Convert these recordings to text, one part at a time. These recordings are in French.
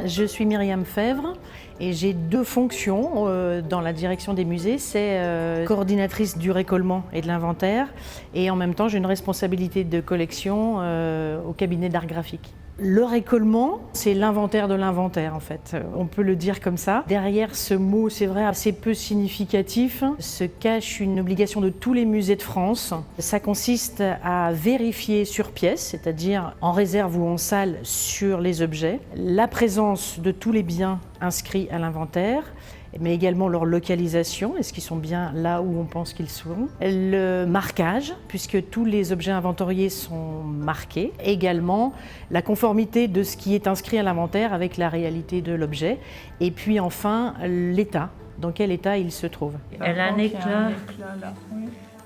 Je suis Myriam Fèvre et j'ai deux fonctions dans la direction des musées. C'est coordinatrice du récollement et de l'inventaire et en même temps j'ai une responsabilité de collection au cabinet d'art graphique. Le récollement, c'est l'inventaire de l'inventaire en fait, on peut le dire comme ça. Derrière ce mot, c'est vrai, assez peu significatif, se cache une obligation de tous les musées de France. Ça consiste à vérifier sur pièce, c'est-à-dire en réserve ou en salle sur les objets, la présence de tous les biens inscrits à l'inventaire, mais également leur localisation, est-ce qu'ils sont bien là où on pense qu'ils sont, le marquage, puisque tous les objets inventoriés sont marqués, également la conformité de ce qui est inscrit à l'inventaire avec la réalité de l'objet, et puis enfin l'état, dans quel état il se trouve. Elle a un éclat.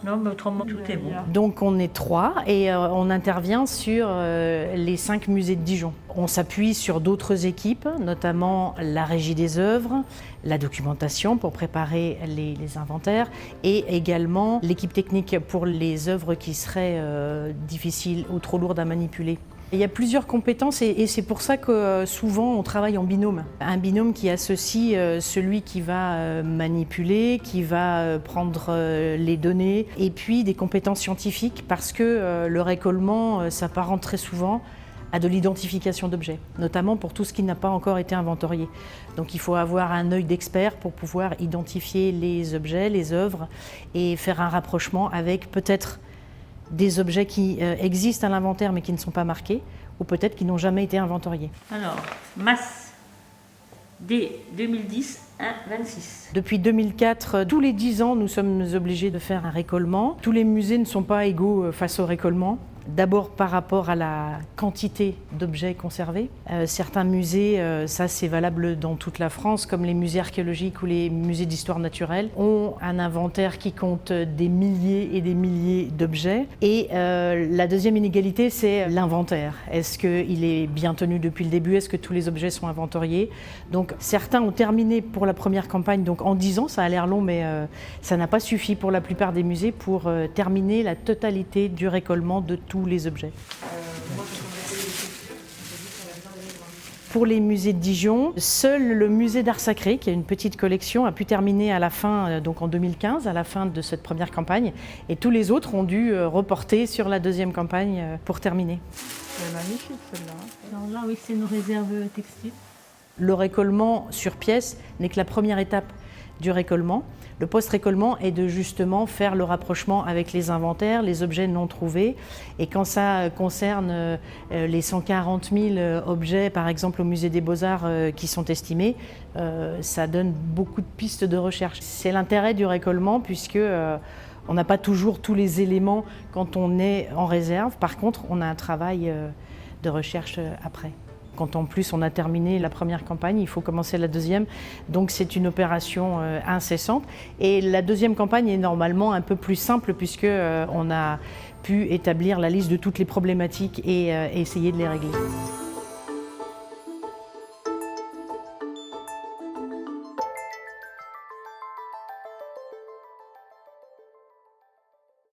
Non, mais autrement, tout est bon. Donc on est 3 et on intervient sur les 5 musées de Dijon. On s'appuie sur d'autres équipes, notamment la régie des œuvres, la documentation pour préparer les inventaires et également l'équipe technique pour les œuvres qui seraient difficiles ou trop lourdes à manipuler. Il y a plusieurs compétences et c'est pour ça que souvent on travaille en binôme. Un binôme qui associe celui qui va manipuler, qui va prendre les données et puis des compétences scientifiques parce que le récollement s'apparente très souvent à de l'identification d'objets, notamment pour tout ce qui n'a pas encore été inventorié. Donc il faut avoir un œil d'expert pour pouvoir identifier les objets, les œuvres et faire un rapprochement avec peut-être des objets qui existent à l'inventaire mais qui ne sont pas marqués, ou peut-être qui n'ont jamais été inventoriés. Alors, masse dès 2010, 1,26. Depuis 2004, tous les 10 ans, nous sommes obligés de faire un récollement. Tous les musées ne sont pas égaux face au récollement. D'abord par rapport à la quantité d'objets conservés. Certains musées, ça c'est valable dans toute la France, comme les musées archéologiques ou les musées d'histoire naturelle, ont un inventaire qui compte des milliers et des milliers d'objets. Et la deuxième inégalité, c'est l'inventaire. Est-ce qu'il est bien tenu depuis le début? Est-ce que tous les objets sont inventoriés? Donc certains ont terminé pour la première campagne, donc en 10 ans, ça a l'air long, mais ça n'a pas suffi pour la plupart des musées pour terminer la totalité du récollement de tous les objets. Pour les musées de Dijon, seul le musée d'art sacré, qui a une petite collection, a pu terminer à la fin, donc en 2015, à la fin de cette première campagne, et tous les autres ont dû reporter sur la deuxième campagne pour terminer. C'est magnifique celle-là. Alors là, oui, c'est nos réserves textiles. Le récollement sur pièce n'est que la première étape du récollement. Le post-récollement est de justement faire le rapprochement avec les inventaires, les objets non trouvés. Et quand ça concerne les 140 000 objets, par exemple au musée des Beaux-Arts, qui sont estimés, ça donne beaucoup de pistes de recherche. C'est l'intérêt du récollement puisque on n'a pas toujours tous les éléments quand on est en réserve. Par contre, on a un travail de recherche après. Quand en plus on a terminé la première campagne, il faut commencer la deuxième. Donc c'est une opération incessante. Et la deuxième campagne est normalement un peu plus simple puisqu'on a pu établir la liste de toutes les problématiques et essayer de les régler.